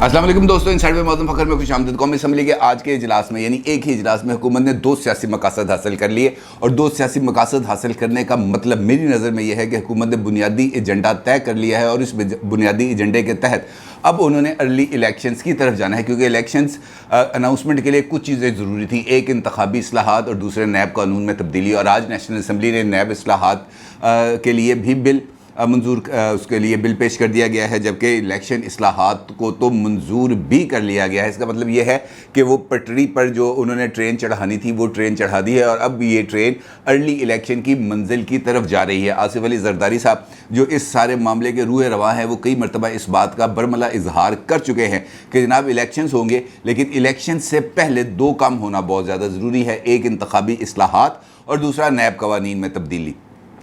अस्सलाम वालेकुम दोस्तों, इनसाइड में मौजूद फखर में खुश आमदीद। कौमी असम्बली के आज के इजलास में यानी एक ही इजलास में हुकूमत ने दो सियासी मकासद हासिल कर लिए। और दो सियासी मकासद हासिल करने का मतलब मेरी नज़र में यह है कि हुकूमत ने बुनियादी एजेंडा तय कर लिया है और इस बुनियादी एजेंडे के तहत अब उन्होंने अर्ली इलेक्शंस की तरफ जाना है, क्योंकि इलेक्शंस अनाउंसमेंट के लिए कुछ चीज़ें ज़रूरी थी। एक इंतखाबी इस्लाहात और दूसरे नैब कानून में तब्दीली। और आज नेशनल असम्बली ने नैब इस्लाहात के लिए भी बिल मंजूर उसके लिए बिल पेश कर दिया गया है, जबकि इलेक्शन इस्लाहात को तो मंजूर भी कर लिया गया है। इसका मतलब ये है कि वो पटरी पर जो उन्होंने ट्रेन चढ़ानी थी वो ट्रेन चढ़ा दी है और अब ये ट्रेन अर्ली इलेक्शन की मंजिल की तरफ जा रही है। आसिफ अली जरदारी साहब जो इस सारे मामले के रूह रवा हैं, वो कई मरतबा इस बात का बरमला इजहार कर चुके हैं कि जनाब इलेक्शंस होंगे, लेकिन इलेक्शन से पहले दो काम होना बहुत ज़्यादा ज़रूरी है। एक इंतखाबी इस्लाहात और दूसरा नैब कवानीन में तब्दीली।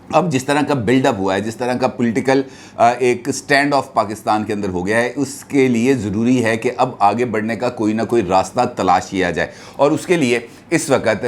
अब जिस तरह का बिल्डअप हुआ है, जिस तरह का पॉलिटिकल एक स्टैंड ऑफ पाकिस्तान के अंदर हो गया है, उसके लिए ज़रूरी है कि अब आगे बढ़ने का कोई ना कोई रास्ता तलाश किया जाए। और उसके लिए इस वक्त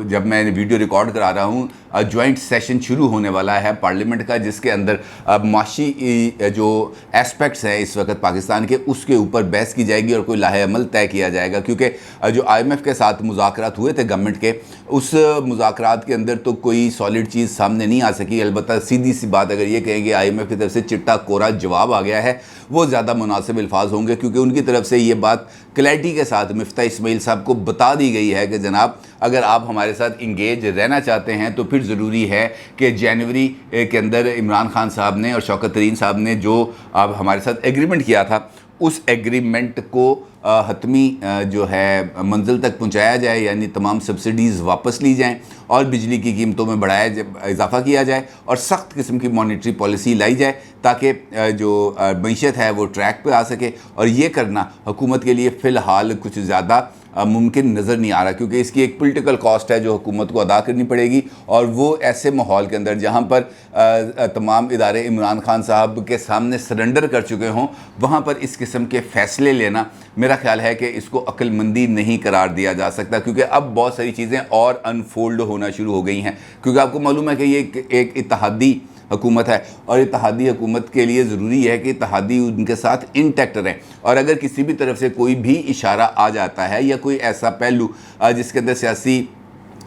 जब मैं वीडियो रिकॉर्ड करा रहा हूँ, जॉइंट सेशन शुरू होने वाला है पार्लियामेंट का, जिसके अंदर माशी जो एस्पेक्ट्स हैं इस वक्त पाकिस्तान के, उसके ऊपर बहस की जाएगी और कोई लाहे अमल तय किया जाएगा। क्योंकि जो IMF के साथ मुज़ाकरात हुए थे गवर्नमेंट के, उस मुज़ाकरात के अंदर तो कोई सॉलिड चीज़ सामने नहीं आ सकी। अलबत्ता सीधी सी बात अगर ये कहेंगे IMF की तरफ से चिट्टा कोरा जवाब आ गया है, वो ज़्यादा मुनासिब अल्फाज होंगे, क्योंकि उनकी तरफ से ये बात क्लैरिटी के साथ मिफ्ताह इस्माइल साहब को बता दी गई है कि जनाब अगर आप हमारे साथ इंगेज रहना चाहते हैं तो फिर ज़रूरी है कि जनवरी के अंदर इमरान खान साहब ने और शौकत तरीन साहब ने जो अब हमारे साथ एग्रीमेंट किया था, उस एग्रीमेंट को हतमी जो है मंजिल तक पहुंचाया जाए, यानी तमाम सब्सिडीज़ वापस ली जाएं और बिजली की कीमतों में इजाफा किया जाए और सख्त किस्म की मॉनेटरी पॉलिसी लाई जाए, ताकि जो मईशत है वो ट्रैक पे आ सके। और ये करना हुकूमत के लिए फ़िलहाल कुछ ज़्यादा मुमकिन नज़र नहीं आ रहा, क्योंकि इसकी एक पॉलिटिकल कॉस्ट है जो हुकूमत को अदा करनी पड़ेगी। और वो ऐसे माहौल के अंदर जहाँ पर तमाम इदारे इमरान खान साहब के सामने सरेंडर कर चुके हों, वहाँ पर इस किस्म के फ़ैसले लेना मेरा ख्याल है कि इसको अक्लमंदी नहीं करार दिया जा सकता, क्योंकि अब बहुत सारी चीज़ें और अनफोल्ड होना शुरू हो गई हैं। क्योंकि आपको मालूम है कि ये एक इत्तेहादी हुकूमत है और इत्तेहादी हुकूमत के लिए ज़रूरी है कि इत्तेहादी उनके साथ इंटैक्ट रहें। और अगर किसी भी तरफ से कोई भी इशारा आ जाता है या कोई ऐसा पहलू जिसके अंदर सियासी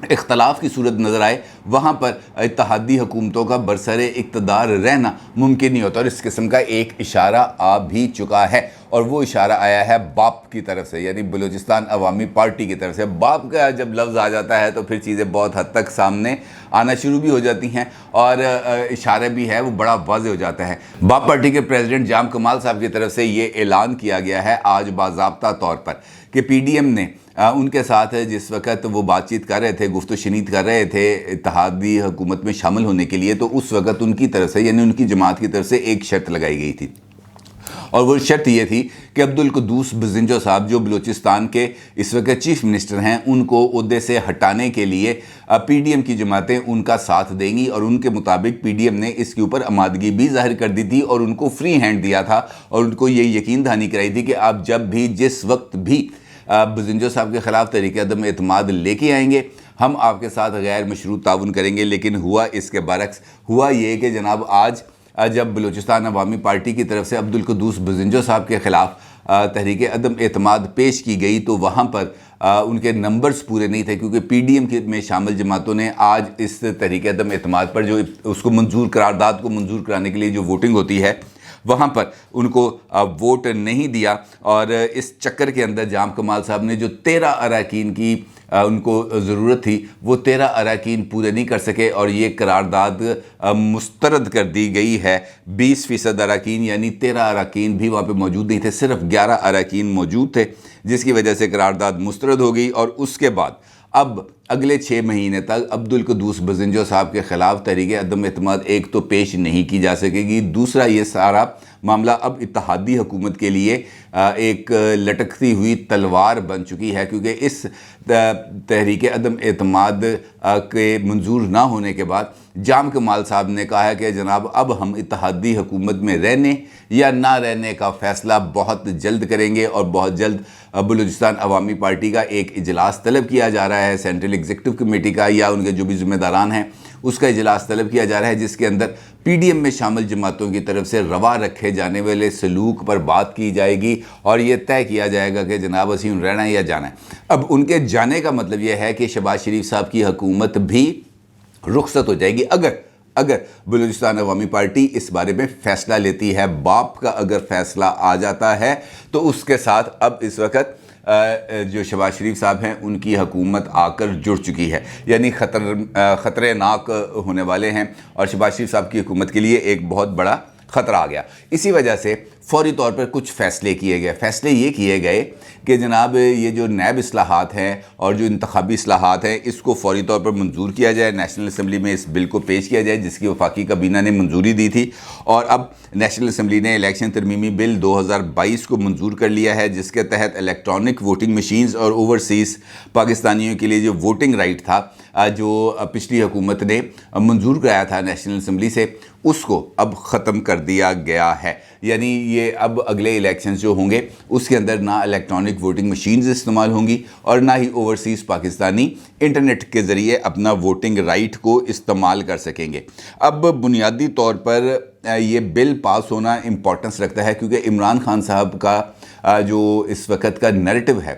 इख्तलाफ की सूरत नज़र आए, वहाँ पर इत्तेहादी हुकूमतों का बरसरे इक़्तिदार रहना मुमकिन नहीं होता। और इस किस्म का एक इशारा आ भी चुका है, और वो इशारा आया है बाप की तरफ से, यानी बलूचिस्तान अवामी पार्टी की तरफ से। बाप का जब लफ्ज़ आ जाता है तो फिर चीज़ें बहुत हद तक सामने आना शुरू भी हो जाती हैं और इशारे भी है वो बड़ा वाज़ेह हो जाता है। बाप पार्टी के प्रेसिडेंट जाम कमाल साहब की तरफ से ये ऐलान किया गया है आज बाज़ाब्ता तौर पर कि PDM ने उनके साथ जिस वक़्त वो बातचीत कर रहे थे, गुफ्त शनीद कर रहे थे इत्तेहादी हुकूमत में शामिल होने के लिए, तो उस वक़्त उनकी तरफ से यानी उनकी जमात की तरफ से एक शर्त लगाई गई थी। और वो शर्त ये थी कि अब्दुल कुद्दूस बजिंजो साहब जो बलूचिस्तान के इस वक्त चीफ मिनिस्टर हैं, उनको ओहदे से हटाने के लिए PDM की जमातें उनका साथ देंगी। और उनके मुताबिक PDM ने इसके ऊपर आमादगी भी जाहिर कर दी थी और उनको फ्री हैंड दिया था और उनको ये यकीन दहानी कराई थी कि आप जब भी जिस वक्त भी बजिंजो साहब के ख़िलाफ़ तहरीक अदम एतमाद लेके आएंगे, हम आपके साथ गैर मशरूत ताउन करेंगे। लेकिन हुआ इसके बरक्स। हुआ ये कि जनाब आज जब बलूचिस्तान अवामी पार्टी की तरफ से अब्दुल कुद्दूस बजिंजो साहब के ख़िलाफ़ तहरीक अदम एतमाद पेश की गई, तो वहाँ पर उनके नंबर्स पूरे नहीं थे, क्योंकि PDM में शामिल जमातों ने आज इस तहरीक अदम एतमाद पर जो उसको मंजूर करारदाद को मंजूर कराने के लिए जो वोटिंग होती है, वहाँ पर उनको वोट नहीं दिया। और इस चक्कर के अंदर जाम कमाल साहब ने जो 13 अरकान की उनको ज़रूरत थी, वो 13 अरकान पूरे नहीं कर सके और ये करारदाद मुस्तरद कर दी गई है। 20% अरकान यानी 13 अरकान भी वहाँ पे मौजूद नहीं थे, सिर्फ 11 अरकान मौजूद थे, जिसकी वजह से करारदाद मुस्तरद हो गई। और उसके बाद अब अगले 6 महीने तक अब्दुल कुद्दूस बजिंजो साहब के ख़िलाफ़ तहरीक अदम एतमाद एक तो पेश नहीं की जा सकेगी, दूसरा ये सारा मामला अब इत्तेहादी हुकूमत के लिए एक लटकती हुई तलवार बन चुकी है, क्योंकि इस तहरीक अदम एतमाद के मंजूर ना होने के बाद जाम कमाल साहब ने कहा है कि जनाब अब हम इत्तेहादी हुकूमत में रहने या ना रहने का फ़ैसला बहुत जल्द करेंगे। और बहुत जल्द बलूचिस्तान अवामी पार्टी का एक इजलास तलब किया जा रहा है, सेंट्रल एग्जीक्यूटिव कमेटी का या उनके जो भी ज़िम्मेदारान हैं اس کا اجلاس طلب کیا جا رہا ہے، جس کے اندر پی ڈی ایم میں شامل جماعتوں کی طرف سے روا رکھے جانے والے سلوک پر بات کی جائے گی اور یہ طے کیا جائے گا کہ جناب اسی رہنا ہے یا جانا ہے۔ اب ان کے جانے کا مطلب یہ ہے کہ شہباز شریف صاحب کی حکومت بھی رخصت ہو جائے گی اگر بلوچستان عوامی پارٹی اس بارے میں فیصلہ لیتی ہے۔ باپ کا اگر فیصلہ آ جاتا ہے تو اس کے ساتھ اب اس وقت جو شہباز شریف صاحب ہیں ان کی حکومت آ کر جڑ چکی ہے، یعنی خطرناک ہونے والے ہیں اور شہباز شریف صاحب کی حکومت کے لیے ایک بہت بڑا خطرہ آ گیا۔ اسی وجہ سے فوری طور پر کچھ فیصلے کیے گئے۔ فیصلے یہ کیے گئے کہ جناب یہ جو نیب اصلاحات ہیں اور جو انتخابی اصلاحات ہیں اس کو فوری طور پر منظور کیا جائے، نیشنل اسمبلی میں اس بل کو پیش کیا جائے جس کی وفاقی کابینہ نے منظوری دی تھی، اور اب نیشنل اسمبلی نے الیکشن ترمیمی بل 2022 کو منظور کر لیا ہے، جس کے تحت الیکٹرانک ووٹنگ مشینز اور اوورسیز پاکستانیوں کے لیے جو ووٹنگ رائٹ تھا جو پچھلی حکومت نے منظور کرایا تھا نیشنل اسمبلی سے، اس کو اب ختم کر دیا گیا ہے۔ یعنی یہ اب اگلے الیکشنز جو ہوں گے اس کے اندر نہ الیکٹرانک ووٹنگ مشینز استعمال ہوں گی اور نہ ہی اوورسیز پاکستانی انٹرنیٹ کے ذریعے اپنا ووٹنگ رائٹ کو استعمال کر سکیں گے۔ اب بنیادی طور پر یہ بل پاس ہونا امپورٹنس رکھتا ہے کیونکہ عمران خان صاحب کا جو اس وقت کا نیریٹو ہے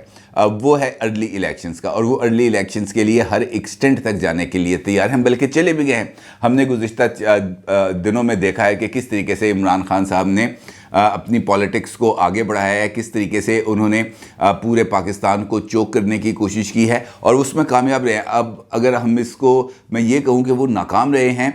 وہ ہے ارلی الیکشنز کا، اور وہ ارلی الیکشنز کے لیے ہر ایکسٹینٹ تک جانے کے لیے تیار ہیں، بلکہ چلے بھی گئے ہیں۔ ہم نے گزشتہ دنوں میں دیکھا ہے کہ کس طریقے سے عمران خان صاحب نے اپنی پالیٹکس کو آگے بڑھایا ہے، کس طریقے سے انہوں نے پورے پاکستان کو چوک کرنے کی کوشش کی ہے اور اس میں کامیاب رہے ہیں۔ اب اگر ہم اس کو میں یہ کہوں کہ وہ ناکام رہے ہیں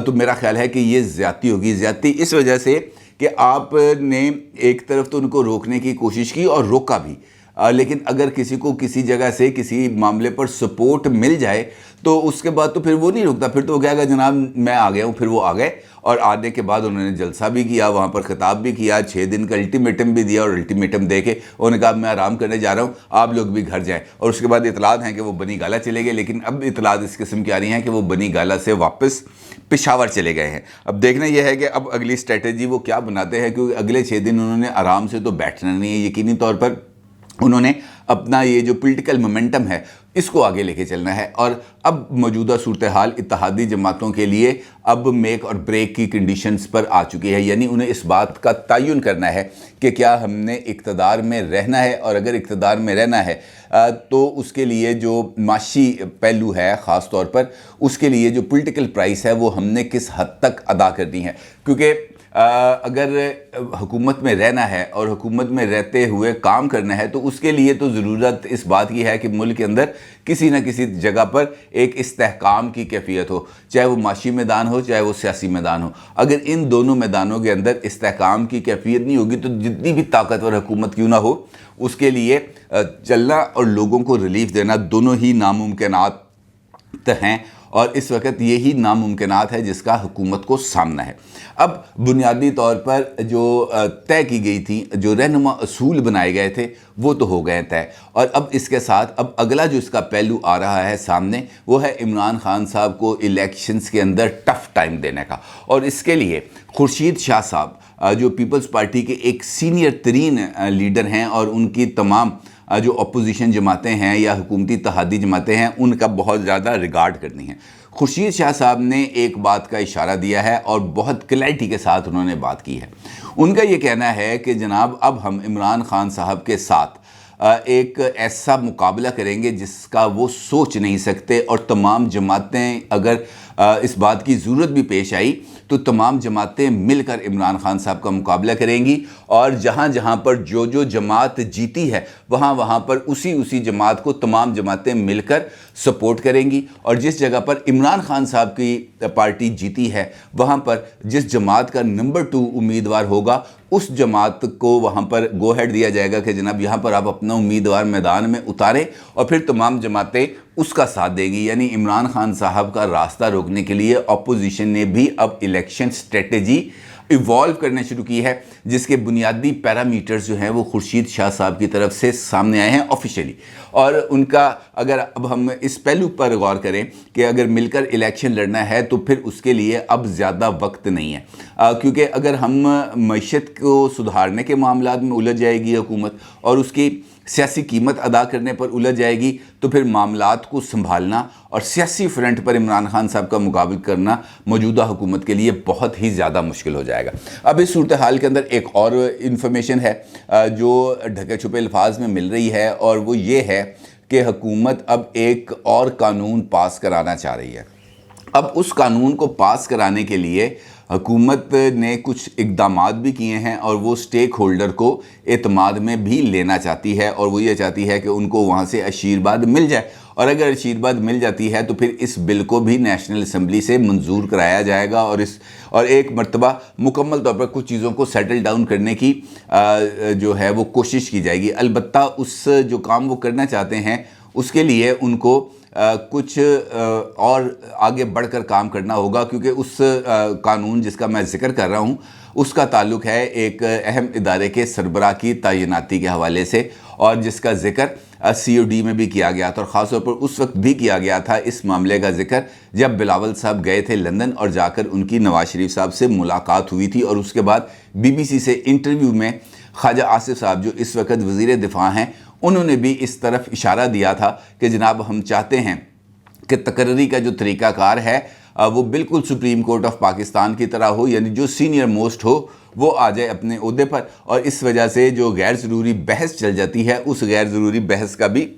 تو میرا خیال ہے کہ یہ زیادتی ہوگی۔ زیادتی اس وجہ سے کہ آپ نے ایک طرف تو ان کو روکنے کی کوشش کی اور روکا بھی، لیکن اگر کسی کو کسی جگہ سے کسی معاملے پر سپورٹ مل جائے تو اس کے بعد تو پھر وہ نہیں رکتا، پھر تو وہ کہے گا جناب میں آ گیا ہوں۔ پھر وہ آ گئے اور آنے کے بعد انہوں نے جلسہ بھی کیا، وہاں پر خطاب بھی کیا، 6 دن کا الٹیمیٹم بھی دیا، اور الٹیمیٹم دے کے انہوں نے کہا میں آرام کرنے جا رہا ہوں، آپ لوگ بھی گھر جائیں۔ اور اس کے بعد اطلاعات ہیں کہ وہ بنی گالہ چلے گئے، لیکن اب اطلاعات اس قسم کی آ رہی ہیں کہ وہ بنی گالہ سے واپس پشاور چلے گئے ہیں۔ اب دیکھنا یہ ہے کہ اب اگلی اسٹریٹجی وہ کیا بناتے ہیں، کیونکہ اگلے 6 دن انہوں نے آرام سے تو بیٹھنا نہیں ہے، یقینی طور پر انہوں نے اپنا یہ جو پولیٹیکل مومنٹم ہے اس کو آگے لے کے چلنا ہے۔ اور اب موجودہ صورتحال اتحادی جماعتوں کے لیے اب میک اور بریک کی کنڈیشنز پر آ چکی ہے، یعنی انہیں اس بات کا تعین کرنا ہے کہ کیا ہم نے اقتدار میں رہنا ہے، اور اگر اقتدار میں رہنا ہے تو اس کے لیے جو معاشی پہلو ہے خاص طور پر اس کے لیے جو پولیٹیکل پرائس ہے وہ ہم نے کس حد تک ادا کرنی ہے۔ کیونکہ اگر حکومت میں رہنا ہے اور حکومت میں رہتے ہوئے کام کرنا ہے تو اس کے لیے تو ضرورت اس بات کی ہے کہ ملک کے اندر کسی نہ کسی جگہ پر ایک استحکام کی کیفیت ہو، چاہے وہ معاشی میدان ہو چاہے وہ سیاسی میدان ہو۔ اگر ان دونوں میدانوں کے اندر استحکام کی کیفیت نہیں ہوگی تو جتنی بھی طاقتور حکومت کیوں نہ ہو اس کے لیے چلنا اور لوگوں کو ریلیف دینا دونوں ہی ناممکنات ہیں، اور اس وقت یہی ناممکنات ہے جس کا حکومت کو سامنا ہے۔ اب بنیادی طور پر جو طے کی گئی تھی، جو رہنما اصول بنائے گئے تھے وہ تو ہو گئے طے، اور اب اس کے ساتھ اب اگلا جو اس کا پہلو آ رہا ہے سامنے وہ ہے عمران خان صاحب کو الیکشنز کے اندر ٹف ٹائم دینے کا۔ اور اس کے لیے خورشید شاہ صاحب جو پیپلز پارٹی کے ایک سینئر ترین لیڈر ہیں اور ان کی تمام جو اپوزیشن جماعتیں ہیں یا حکومتی اتحادی جماعتیں ہیں ان کا بہت زیادہ ریگارڈ کرنی ہیں، خورشید شاہ صاحب نے ایک بات کا اشارہ دیا ہے اور بہت کلیئرٹی کے ساتھ انہوں نے بات کی ہے۔ ان کا یہ کہنا ہے کہ جناب اب ہم عمران خان صاحب کے ساتھ ایک ایسا مقابلہ کریں گے جس کا وہ سوچ نہیں سکتے، اور تمام جماعتیں اگر اس بات کی ضرورت بھی پیش آئی تو تمام جماعتیں مل کر عمران خان صاحب کا مقابلہ کریں گی، اور جہاں جہاں پر جو جماعت جیتی ہے وہاں پر اسی جماعت کو تمام جماعتیں مل کر سپورٹ کریں گی، اور جس جگہ پر عمران خان صاحب کی پارٹی جیتی ہے وہاں پر جس جماعت کا نمبر 2 امیدوار ہوگا اس جماعت کو وہاں پر گو ہیڈ دیا جائے گا کہ جناب یہاں پر آپ اپنا امیدوار میدان میں اتاریں، اور پھر تمام جماعتیں اس کا ساتھ دیں گی۔ یعنی عمران خان صاحب کا راستہ روکنے کے لیے اپوزیشن نے بھی اب الیکشن اسٹریٹجی ایوالو کرنے شروع کی ہے، جس کے بنیادی پیرامیٹرز جو ہیں وہ خورشید شاہ صاحب کی طرف سے سامنے آئے ہیں آفیشیلی، اور ان کا اگر اب ہم اس پہلو پر غور کریں کہ اگر مل کر الیکشن لڑنا ہے تو پھر اس کے لیے اب زیادہ وقت نہیں ہے، کیونکہ اگر ہم معیشت کو سدھارنے کے معاملات میں الجھ جائے گی حکومت اور اس کی सियासी कीमत अदा करने पर उलझ जाएगी तो फिर मामलात को संभालना और सियासी फ्रंट पर इमरान खान साहब का मुकाबला करना मौजूदा हुकूमत के लिए बहुत ही ज़्यादा मुश्किल हो जाएगा। अब इस सूरत हाल के अंदर एक और इन्फॉर्मेशन है जो ढके छुपे अल्फाज में मिल रही है, और वो ये है कि हुकूमत अब एक और कानून पास कराना चाह रही है। अब उस कानून को पास कराने के लिए हुकूमत ने कुछ इक़दामात भी किए हैं और वो स्टेक होल्डर को एतमाद में भी लेना चाहती है, और वो ये चाहती है कि उनको वहाँ से आशीर्वाद मिल जाए, और अगर आशीर्वाद मिल जाती है तो फिर इस बिल को भी नेशनल असम्बली से मंजूर कराया जाएगा और एक मरतबा मुकम्मल तौर पर कुछ चीज़ों को सेटल डाउन करने की जो है वो कोशिश की जाएगी। अलबत्ता उस जो काम वो करना चाहते हैं उसके लिए उनको कुछ और आगे बढ़कर काम करना होगा, क्योंकि उस कानून जिसका मैं ज़िक्र कर रहा हूँ उसका ताल्लुक़ है एक अहम इदारे के सरबराह की तैनाती के हवाले से, और जिसका ज़िक्र COD में भी किया गया था, और ख़ास तौर पर उस वक्त भी किया गया था इस मामले का ज़िक्र जब बिलावल साहब गए थे लंदन और जाकर उनकी नवाज शरीफ साहब से मुलाकात हुई थी, और उसके बाद BBC से इंटरव्यू में ख्वाजा आसिफ साहब जो इस वक्त वज़ीर दिफा हैं उन्होंने भी इस तरफ इशारा दिया था कि जनाब हम चाहते हैं कि तकर्री का जो तरीक़ाकार है वो बिल्कुल सुप्रीम कोर्ट ऑफ पाकिस्तान की तरह हो, यानी जो सीनियर मोस्ट हो वो आ जाए अपने ओहदे पर, और इस वजह से जो गैर ज़रूरी बहस चल जाती है उस गैर ज़रूरी बहस का भी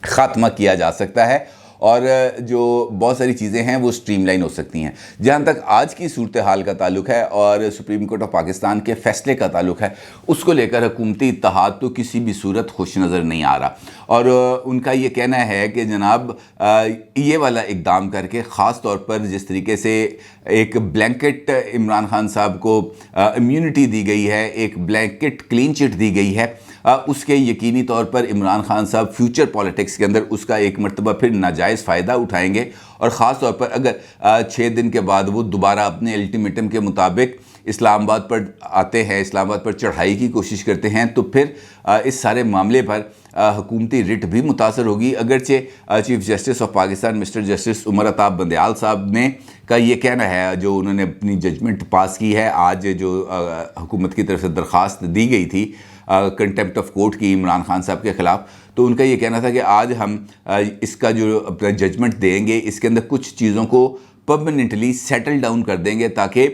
ख़ात्मा किया जा सकता है, और जो बहुत सारी चीज़ें हैं वो स्ट्रीमलाइन हो सकती हैं। जहाँ तक आज की सूरत हाल का ताल्लुक़ है और सुप्रीम कोर्ट ऑफ पाकिस्तान के फ़ैसले का ताल्लुक़ है, उसको लेकर हुकूमती इत्तेहाद तो किसी भी सूरत खुश नज़र नहीं आ रहा, और उनका ये कहना है कि जनाब ये वाला इक़दाम करके ख़ास तौर पर जिस तरीके से एक ब्लैंकेट इमरान खान साहब को इम्यूनिटी दी गई है, एक ब्लैंकेट क्लीन चिट दी गई है, उसके यकीनी तौर पर इमरान खान साहब फ्यूचर पॉलिटिक्स के अंदर उसका एक मरतबा फिर नाजायज़ फ़ायदा उठाएंगे, और ख़ास तौर पर अगर 6 दिन के बाद वो दोबारा अपने अल्टीमेटम के मुताबिक इस्लामाबाद पर आते हैं, इस्लामाबाद पर चढ़ाई की कोशिश करते हैं, तो फिर इस सारे मामले पर हुकूमती रिट भी मुतासर होगी। अगरचे chief justice of Pakistan mister justice Umar Ata Bandial साहब ने का ये कहना है, जो उन्होंने अपनी जजमेंट पास की है आज, जो हुकूमत की तरफ से दरख्वास्त दी गई थी कंटेम्प्ट ऑफ कोर्ट की इमरान खान साहब के ख़िलाफ़, तो उनका ये कहना था कि आज हम इसका जो अपना जजमेंट देंगे इसके अंदर कुछ चीज़ों को परमानेंटली सेटल डाउन कर देंगे ताकि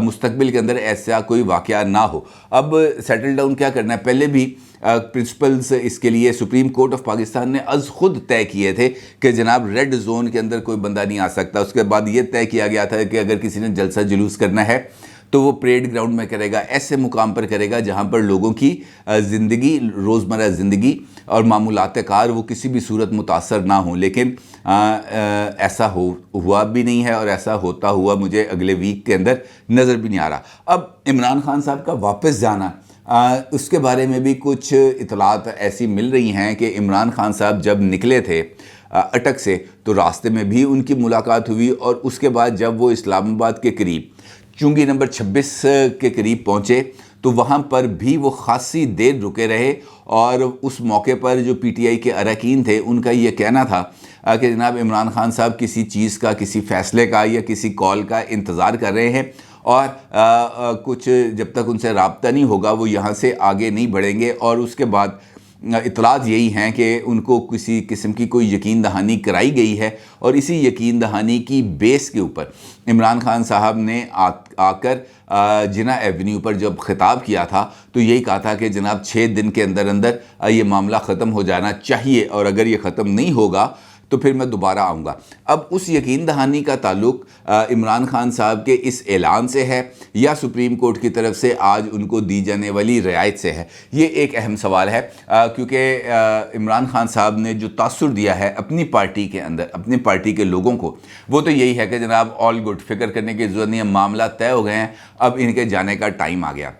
मुस्तकबिल के अंदर ऐसा कोई वाक़या ना हो। अब सेटल डाउन क्या करना है, पहले भी प्रिंसिपल्स इसके लिए सुप्रीम कोर्ट ऑफ पाकिस्तान ने अज़ खुद तय किए थे कि जनाब रेड जोन के अंदर कोई बंदा नहीं आ सकता। उसके बाद ये तय किया गया था कि अगर किसी ने जलसा जुलूस करना है तो वो परेड ग्राउंड में करेगा, ऐसे मुकाम पर करेगा जहाँ पर लोगों की ज़िंदगी, रोज़मर्रा ज़िंदगी और मामूलात कार वो किसी भी सूरत मुतासर ना हो। लेकिन ऐसा हुआ भी नहीं है, और ऐसा होता हुआ मुझे अगले वीक के अंदर नज़र भी नहीं आ रहा। अब इमरान खान साहब का वापस जाना, उसके बारे में भी कुछ इतलात ऐसी मिल रही हैं कि इमरान खान साहब जब निकले थे अटक से तो रास्ते में भी उनकी मुलाकात हुई, और उसके बाद जब वो इस्लामाबाद के करीब चुंगी नंबर 26 के करीब पहुँचे तो वहाँ पर भी वो खासी देर रुके रहे, और उस मौके पर जो PTI के अरकान थे उनका ये कहना था कि जनाब इमरान खान साहब किसी चीज़ का, किसी फ़ैसले का या किसी कॉल का इंतज़ार कर रहे हैं, और कुछ जब तक उनसे राब्ता नहीं होगा वो यहाँ से आगे नहीं बढ़ेंगे। और उसके बाद इतलात यही हैं कि उनको किसी किस्म की कोई यकीन दहानी कराई गई है, और इसी यकीन दहानी की बेस के ऊपर इमरान खान साहब ने आकर जिना एवेन्यू पर जब ख़िताब किया था तो यही कहा था कि जनाब 6 दिन के अंदर अंदर ये मामला ख़त्म हो जाना चाहिए, और अगर ये ख़त्म नहीं होगा तो फिर मैं दोबारा आऊँगा। अब उस यकीन दहानी का ताल्लुक इमरान खान साहब के इस ऐलान से है या सुप्रीम कोर्ट की तरफ से आज उनको दी जाने वाली रियायत से है, ये एक अहम सवाल है, क्योंकि इमरान खान साहब ने जो तासुर दिया है अपनी पार्टी के अंदर, अपनी पार्टी के लोगों को, वो तो यही है कि जनाब ऑल गुड, फिक्र करने की ज़रूरत नहीं है, मामला तय हो गए हैं, अब इनके जाने का टाइम आ गया।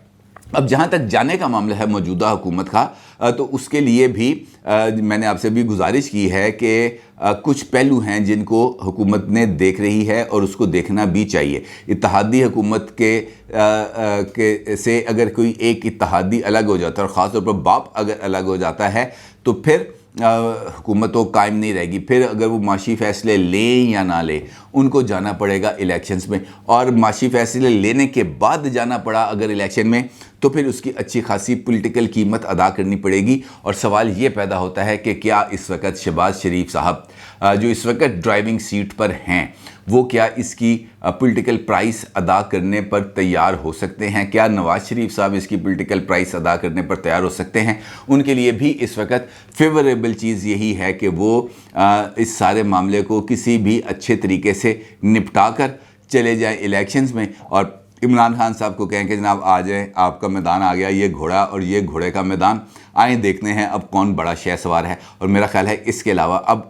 अब जहाँ तक जाने का मामला है मौजूदा हुकूमत का, तो उसके लिए भी मैंने आपसे भी गुजारिश की है कि कुछ पहलू हैं जिनको हुकूमत ने देख रही है और उसको देखना भी चाहिए। इत्तेहादी हुकूमत के से अगर कोई एक इत्तेहादी अलग हो जाता है, और ख़ास तौर पर बाप अगर अलग हो जाता है, तो फिर हुकूमत तो कायम नहीं रहेगी। फिर अगर वो माशी फ़ैसले लें या ना लें, उनको जाना पड़ेगा इलेक्शंस में, और माशी फ़ैसले लेने के बाद जाना पड़ा अगर इलेक्शन में, تو پھر اس کی اچھی خاصی پولیٹیکل قیمت ادا کرنی پڑے گی. اور سوال یہ پیدا ہوتا ہے کہ کیا اس وقت شہباز شریف صاحب جو اس وقت ڈرائیونگ سیٹ پر ہیں وہ کیا اس کی پولیٹیکل پرائس ادا کرنے پر تیار ہو سکتے ہیں؟ کیا نواز شریف صاحب اس کی پولیٹیکل پرائس ادا کرنے پر تیار ہو سکتے ہیں؟ ان کے لیے بھی اس وقت فیوریبل چیز یہی ہے کہ وہ اس سارے معاملے کو کسی بھی اچھے طریقے سے نپٹا کر چلے جائیں الیکشنز میں، اور عمران خان صاحب کو کہیں کہ جناب آ جائیں، آپ کا میدان آ گیا، یہ گھوڑا اور یہ گھوڑے کا میدان، آئیں دیکھتے ہیں اب کون بڑا شہ سوار ہے. اور میرا خیال ہے اس کے علاوہ اب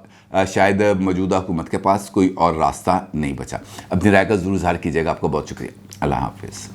شاید موجودہ حکومت کے پاس کوئی اور راستہ نہیں بچا. اپنی رائے کا ضرور اظہار کیجیے گا. آپ کو بہت شکریہ. اللہ حافظ.